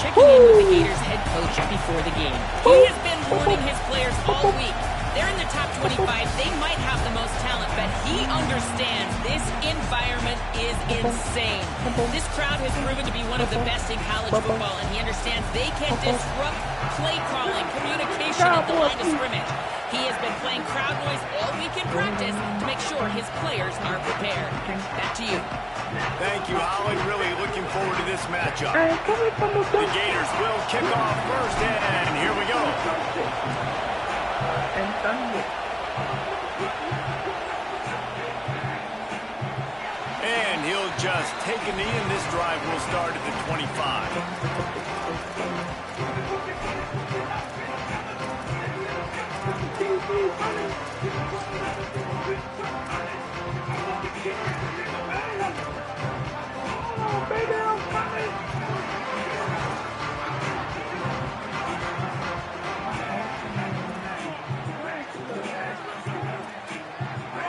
checking in with the Gators head coach before the game. He has been warning his players all week. They're in the top 25. They might have the most talent, but he understands this environment is insane. This crowd has proven to be one of the best in college football, and he understands they can disrupt play calling, communication at the line of scrimmage. He has been playing crowd noise all week in practice to make sure his players are prepared. Back to you. Thank you, Holly. Really looking forward to this matchup. The Gators will kick off first, and here we go. And he'll just take a knee, and this drive will start at the 25.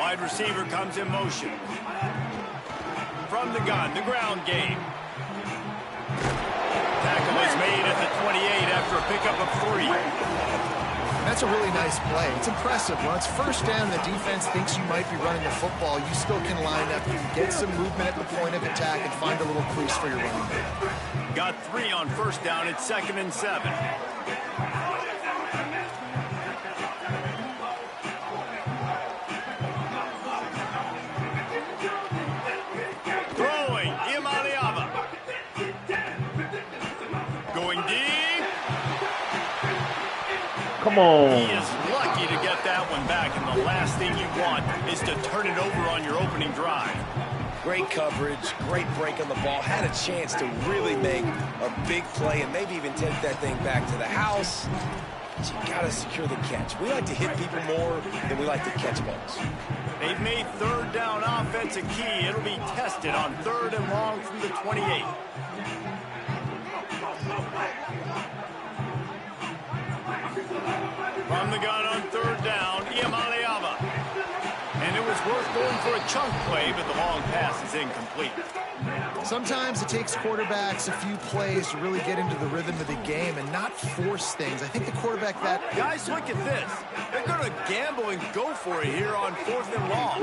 Wide receiver comes in motion. From the gun, the ground game. Tackle is made at the 28 after a pickup of 3. That's a really nice play. It's impressive. When it's first down and the defense thinks you might be running the football, you still can line up, get some movement at the point of attack, and find a little crease for your running back. Got 3 on first down. It's 2nd and 7. Come on. He is lucky to get that one back, and the last thing you want is to turn it over on your opening drive. Great coverage, great break on the ball. Had a chance to really make a big play and maybe even take that thing back to the house. But you got to secure the catch. We like to hit people more than we like to catch balls. They've made third down offense a key. It'll be tested on 3rd and long from the 28. From the gun on 3rd down, Ncaa. And it was worth going for a chunk play, but the long pass is incomplete. Sometimes it takes quarterbacks a few plays to really get into the rhythm of the game and not force things. I think the quarterback that... Guys, look at this. They're going to gamble and go for it here on 4th and long.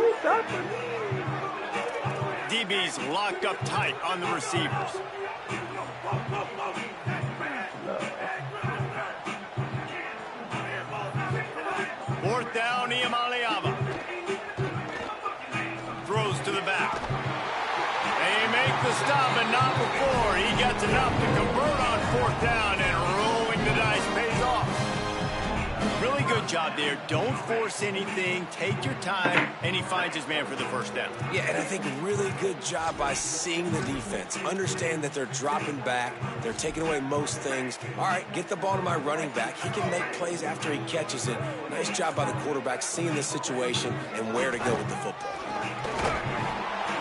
DB's locked up tight on the receivers. Fourth down, Ncaa. Throws to the back. They make the stop, but not before. He gets enough to convert on 4th down, and rolling the dice pays off. Really good job there. Don't force anything. Take your time, and he finds his man for the 1st down. Yeah, and I think really good job by seeing the defense. Understand that they're dropping back. They're taking away most things. All right, get the ball to my running back. He can make plays after he catches it. Nice job by the quarterback seeing the situation and where to go with the football.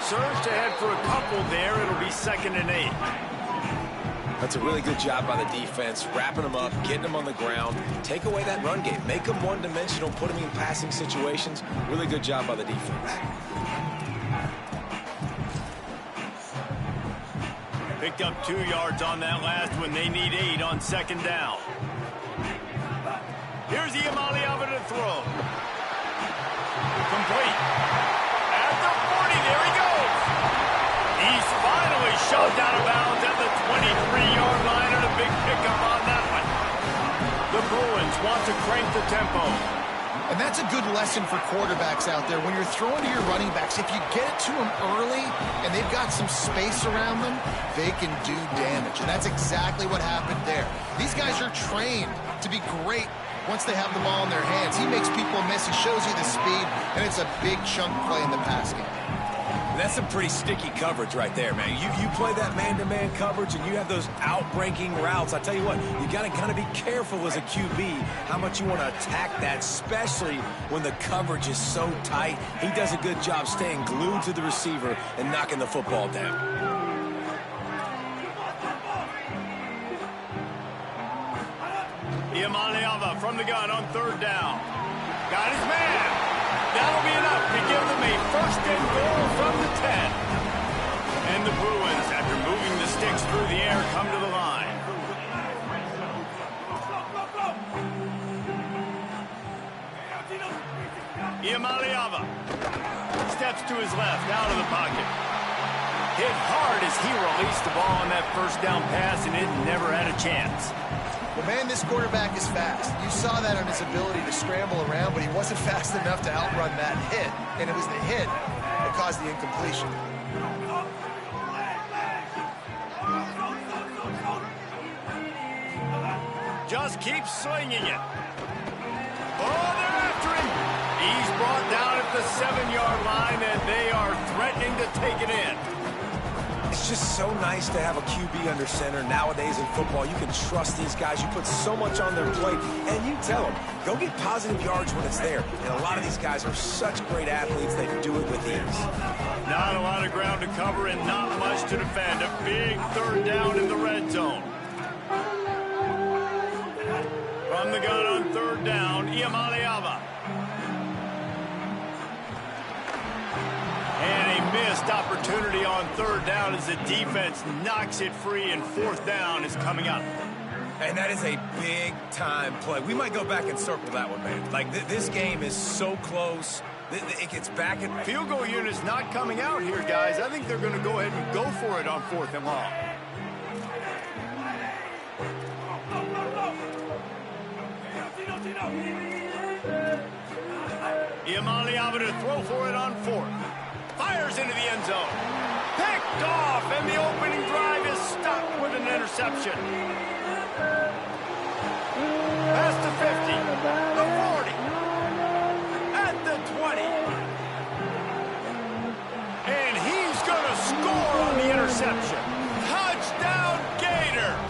Surged ahead for a couple there. It'll be 2nd and 8. That's a really good job by the defense, wrapping them up, getting them on the ground. Take away that run game. Make them one-dimensional, put them in passing situations. Really good job by the defense. Picked up 2 yards on that last one. They need 8 on 2nd down. Here's Ncaa to throw. Complete. At the 40, there he goes. He's finally shoved out of bounds at the 23-yard line, and a big pickup on that one. The Bruins want to crank the tempo. And that's a good lesson for quarterbacks out there. When you're throwing to your running backs, if you get it to them early and they've got some space around them, they can do damage. And that's exactly what happened there. These guys are trained to be great once they have the ball in their hands. He makes people miss. He shows you the speed, and it's a big chunk play in the pass game. That's some pretty sticky coverage right there, man. You play that man-to-man coverage and you have those outbreaking routes. I tell you what, you got to kind of be careful as a QB how much you want to attack that, especially when the coverage is so tight. He does a good job staying glued to the receiver and knocking the football down. Ncaa from the gun on 3rd down. Got his man. That'll be enough to give them a 1st and goal from the 10. And the Bruins, after moving the sticks through the air, come to the line. Iamaleava steps to his left, out of the pocket. Hit hard as he released the ball on that first down pass, and it never had a chance. Well, man, this quarterback is fast. You saw that on his ability to scramble around, but he wasn't fast enough to outrun that hit. And it was the hit that caused the incompletion. Just keep swinging it. Oh, they're after him. He's brought down at the 7-yard line, and they are threatening to take it in. It's just so nice to have a QB under center. Nowadays in football, you can trust these guys. You put so much on their plate, and you tell them, go get positive yards when it's there. And a lot of these guys are such great athletes, they do it with ease. Not a lot of ground to cover and not much to defend. A big third down in the red zone. From the gun on third down, Iamaleava. And a missed opportunity on third down as the defense knocks it free, and fourth down is coming up. And that is a big-time play. We might go back and circle that one, man. Like, this game is so close. It gets back and... Field goal unit's not coming out here, guys. I think they're going to go ahead and go for it on fourth and long. Iamaleava to throw for it on fourth. Fires into the end zone. Picked off, and the opening drive is stopped with an interception. Past the 50, the 40, at the 20. And he's going to score on the interception. Touchdown, Gators!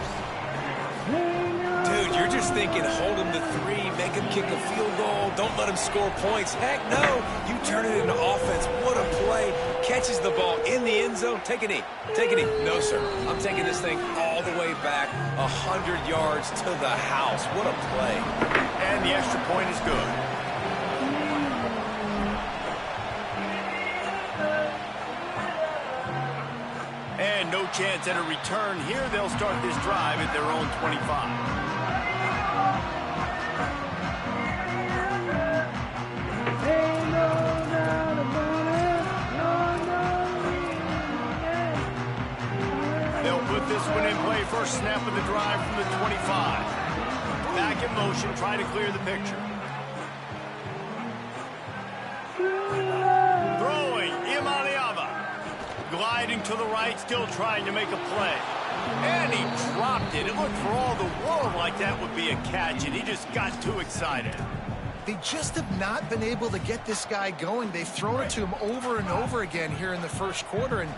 Dude, you're just thinking, hold him to 3, make him kick a field goal, don't let him score points. Heck no, you turn it into offense. What a play. Catches the ball in the end zone. Take a knee. Take a knee. No, sir. I'm taking this thing all the way back 100 yards to the house. What a play. And the extra point is good. And no chance at a return here. They'll start this drive at their own 25. This one in play, first snap of the drive from the 25. Back in motion, try to clear the picture. Throwing, Iamaleava. Gliding to the right, still trying to make a play. And he dropped it. It looked for all the world like that would be a catch, and he just got too excited. They just have not been able to get this guy going. They've thrown it to him over and over again here in the first quarter, and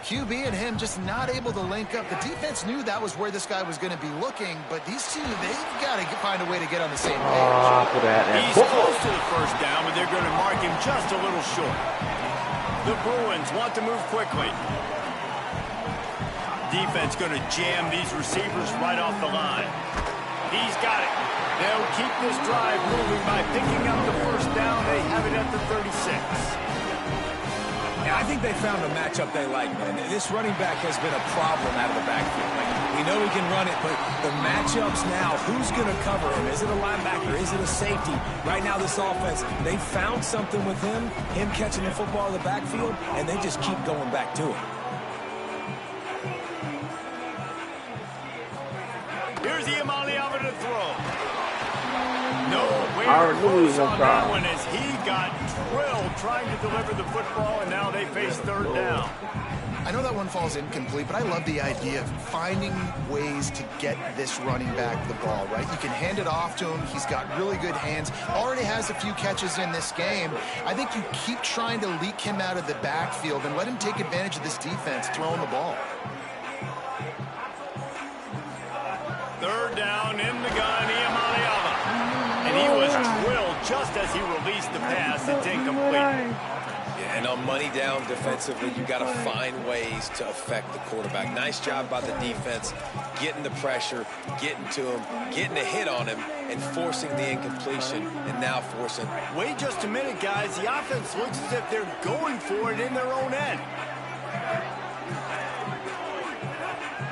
QB and him just not able to link up. The defense knew that was where this guy was going to be looking, but these two, they've got to find a way to get on the same page. He's close to the first down, but they're going to mark him just a little short. The Bruins want to move quickly. Defense going to jam these receivers right off the line. He's got it. They'll keep this drive moving by picking up the first down. They have it at the 36. I think they found a matchup they like, man. This running back has been a problem out of the backfield. Like, we know he can run it, but the matchups now, who's going to cover him? Is it a linebacker? Is it a safety? Right now, this offense, they found something with him catching the football in the backfield, and they just keep going back to it. Here's Iamaleava to throw. Nowhere close on that one as he got drilled trying to deliver the football, and now they face third down. I know that one falls incomplete, but I love the idea of finding ways to get this running back the ball, right? You can hand it off to him. He's got really good hands. Already has a few catches in this game. I think you keep trying to leak him out of the backfield and let him take advantage of this defense throwing the ball. Third down in the gun, Iamaleava. And he was drilled just as he released the pass. It's incomplete. Yeah, and on money down defensively, you got to find ways to affect the quarterback. Nice job by the defense, getting the pressure, getting to him, getting a hit on him, and forcing the incompletion, and now forcing. Wait just a minute, guys. The offense looks as if they're going for it in their own end.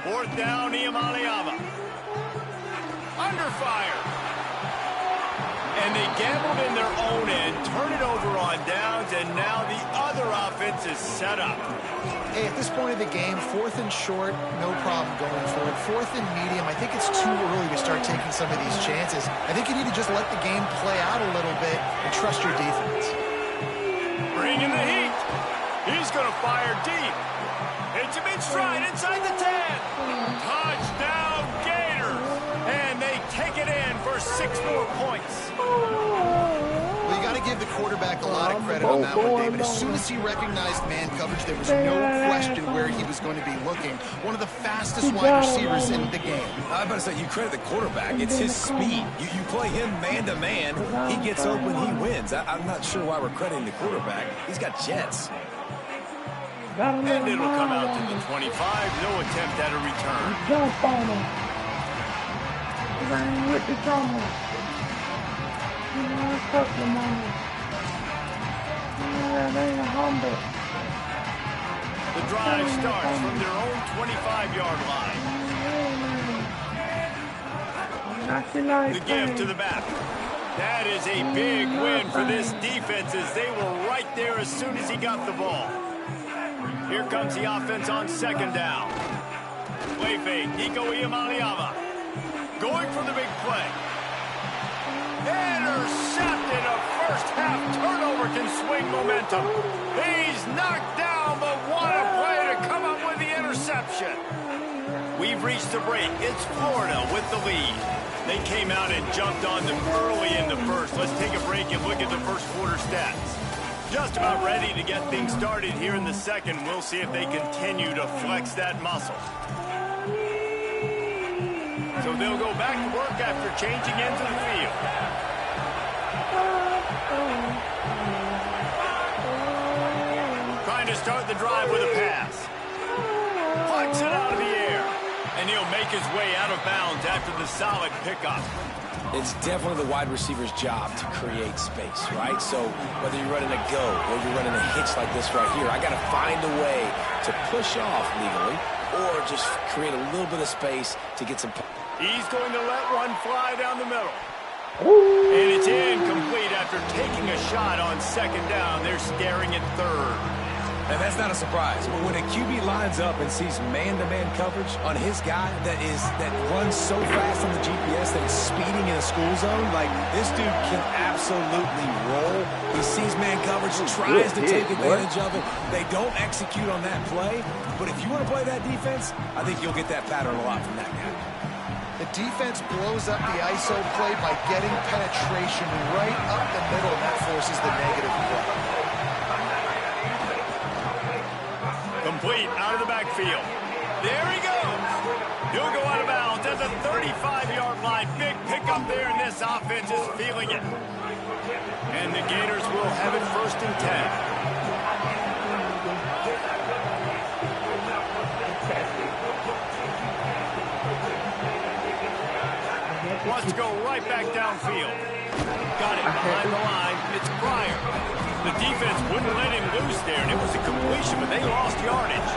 Fourth down, Iamaleava. Under fire. And they gambled in their own end, turn it over on downs, and now the other offense is set up. Hey, at this point of the game, 4th and short, no problem going for it. 4th and medium, I think it's too early to start taking some of these chances. I think you need to just let the game play out a little bit and trust your defense. Bringing the heat. He's going to fire deep. Hits him in stride inside the 10. Touchdown, Gators. And they take it in for 6 more points. Well, you got to give the quarterback a lot of credit on that one, David. As soon as he recognized man coverage, there was no question where he was going to be looking. One of the fastest wide receivers in the game. I'm about to say, you credit the quarterback. It's his speed. You play him man-to-man, he gets open, he wins. I'm not sure why we're crediting the quarterback. He's got jets. And it'll come out to the 25. No attempt at a return. Jump on him. Run with the drummer. Touch them on him. They ain't humble. The drive starts from their own 25-yard line. The give to the back. That is a big win for this defense as they were right there as soon as he got the ball. Here comes the offense on 2nd down. Play fake, Nico Iamaleava. Going for the big play. Intercepted. A first half turnover can swing momentum. He's knocked down, but what a play to come up with the interception. We've reached the break. It's Florida with the lead. They came out and jumped on them early in the first. Let's take a break and look at the first quarter stats. Just about ready to get things started here in the second. We'll see if they continue to flex that muscle. So they'll go back to work after changing into the field. Trying to start the drive with a pass. Plucks it out of the air. And he'll make his way out of bounds after the solid pickup. It's definitely the wide receiver's job to create space, right? So whether you're running a go or you're running a hitch like this right here, I got to find a way to push off legally or just create a little bit of space to get some... He's going to let one fly down the middle. And it's incomplete after taking a shot on 2nd down. They're staring at 3rd. And that's not a surprise. When a QB lines up and sees man-to-man coverage on his guy that runs so fast on the GPS that he's speeding in a school zone, like this dude can absolutely roll. He sees man coverage, tries to take advantage of it. They don't execute on that play. But if you want to play that defense, I think you'll get that pattern a lot from that guy. The defense blows up the ISO play by getting penetration right up the middle, and that forces the negative play. Complete out of the backfield. There he goes. He'll go out of bounds at the 35-yard line. Big pickup there, and this offense is feeling it. And the Gators will have it 1st and 10. Wants to go right back downfield. Got it behind the line. It's Pryor. The defense wouldn't let him loose there, and it was a completion, but they lost yardage.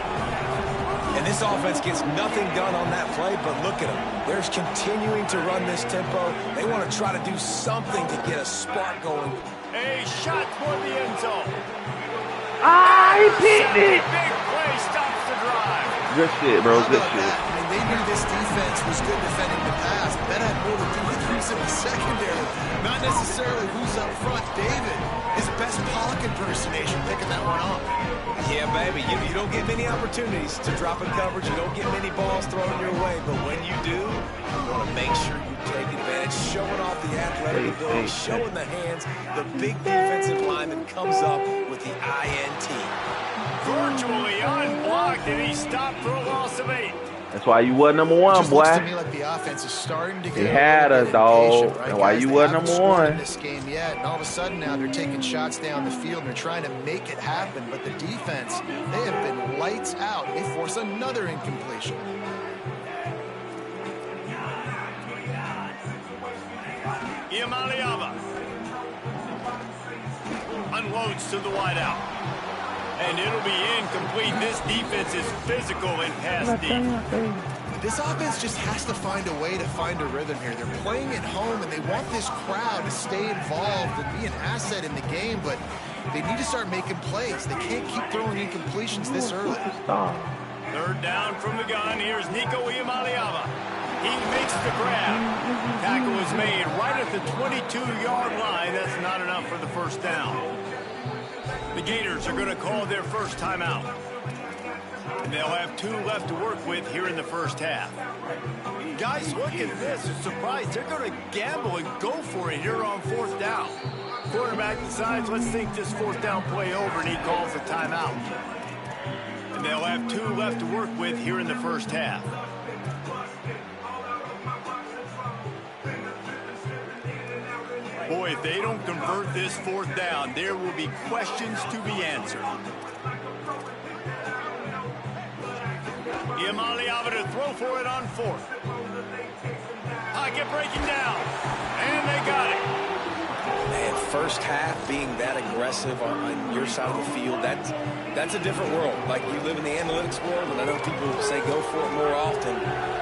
And this offense gets nothing done on that play, but look at them. They're continuing to run this tempo. They want to try to do something to get a spark going. A shot toward the end zone. He picked it. Big play stops the drive. Good shit, bro. Good shit. I mean, they knew this defense was good defending the pass, but that had more to do with who's in the secondary, not necessarily who's up front. David, his best Pollock impersonation, picking that one off. Yeah, baby. You don't get many opportunities to drop in coverage. You don't get many balls thrown your way. But when you do, you want to make sure you take advantage, showing off the athletic ability, showing the hands. The big defensive lineman comes up with the INT. Virtually unblocked, and he stopped for a loss of 8. That's why you wasn't number one, Just boy. looks to me like the offense is starting to get They had us, dog. right, That's why guys? you They wasn't haven't number scored one. in this game yet, and all of a sudden now they're taking shots down the field and they're trying to make it happen. But the defense, they have been lights out. They force another incompletion. Iamaleava unloads to the wideout. And it'll be incomplete. This defense is physical and pass deep. This offense just has to find a way to find a rhythm here. They're playing at home, and they want this crowd to stay involved and be an asset in the game, but they need to start making plays. They can't keep throwing incompletions this early. Third down from the gun. Here's Ncaa. He makes the grab. Tackle is made right at the 22-yard line. That's not enough for the first down. The Gators are going to call their first timeout. And they'll have 2 left to work with here in the first half. Guys, look at this. I'm surprised. They're going to gamble and go for it here on 4th down. Quarterback decides, let's think this 4th down play over, and he calls a timeout. And they'll have 2 left to work with here in the first half. Boy, if they don't convert this 4th down, there will be questions to be answered. Ncaa to throw for it on 4th. Pocket breaking down. And they got it. Man, first half being that aggressive on your side of the field, that's a different world. Like, you live in the analytics world, and I know people say go for it more often.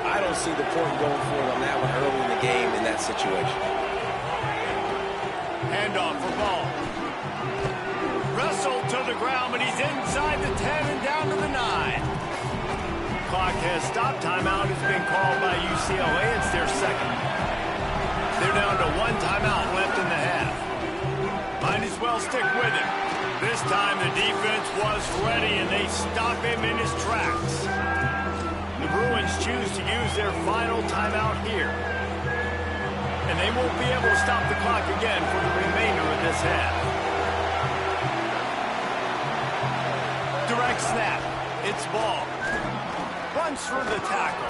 I don't see the point in going for it on that one early in the game in that situation. Handoff for Ball. Wrestled to the ground, but he's inside the 10 and down to the 9. Clock has stopped. Timeout has been called by UCLA. It's their second. They're down to 1 timeout left in the half. Might as well stick with it. This time the defense was ready, and they stop him in his tracks. The Bruins choose to use their final timeout here. And they won't be able to stop the clock again for the remainder of this half. Direct snap. It's Ball. Runs for the tackle.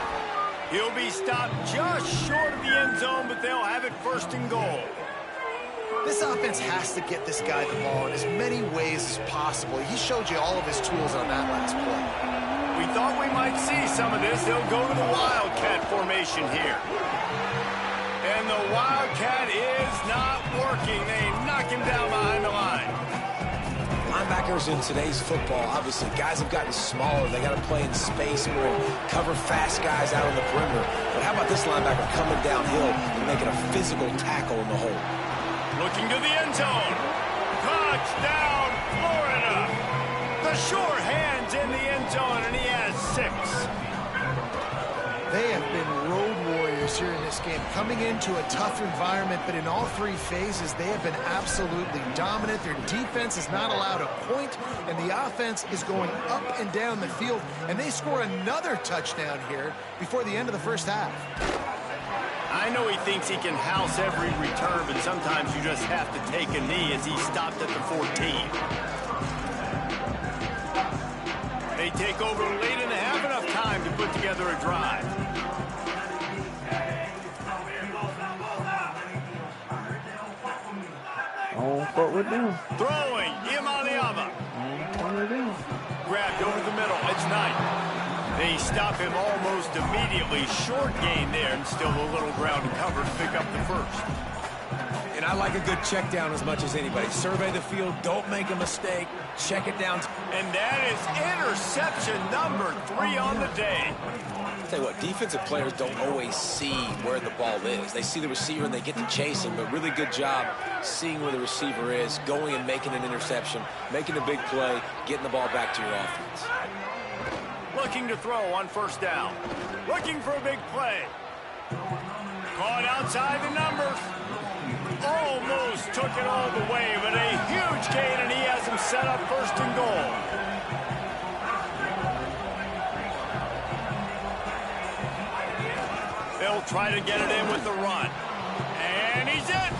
He'll be stopped just short of the end zone, but they'll have it 1st and goal. This offense has to get this guy the ball in as many ways as possible. He showed you all of his tools on that last play. We thought we might see some of this. They'll go to the Wildcat formation here. And the Wildcat is not working. They knock him down behind the line. Linebackers in today's football, obviously, guys have gotten smaller. They got to play in space more, cover fast guys out on the perimeter. But how about this linebacker coming downhill and making a physical tackle in the hole? Looking to the end zone. Touchdown, Florida. The sure hands in the end zone, and he has 6. They have been road warriors here in this game, coming into a tough environment, but in all 3 phases, they have been absolutely dominant. Their defense is not allowed a point, and the offense is going up and down the field, and they score another touchdown here before the end of the first half. I know he thinks he can house every return, but sometimes you just have to take a knee as he stopped at the 14. They take over late and have enough time to put together a drive. Oh, fuck with them. Throwing, Ncaa. Grabbed over the middle, it's Knight. They stop him almost immediately. Short gain there, and still a little ground to cover to pick up the first. And I like a good check down as much as anybody. Survey the field, don't make a mistake, check it down. And that is interception number 3 on the day. I'll tell you what, defensive players don't always see where the ball is. They see the receiver and they get to chase him, but really good job seeing where the receiver is, going and making an interception, making a big play, getting the ball back to your offense. Looking to throw on 1st down. Looking for a big play. Caught outside the numbers. Almost took it all the way, but a huge gain, and he has him set up 1st and goal. They'll try to get it in with the run. And he's in.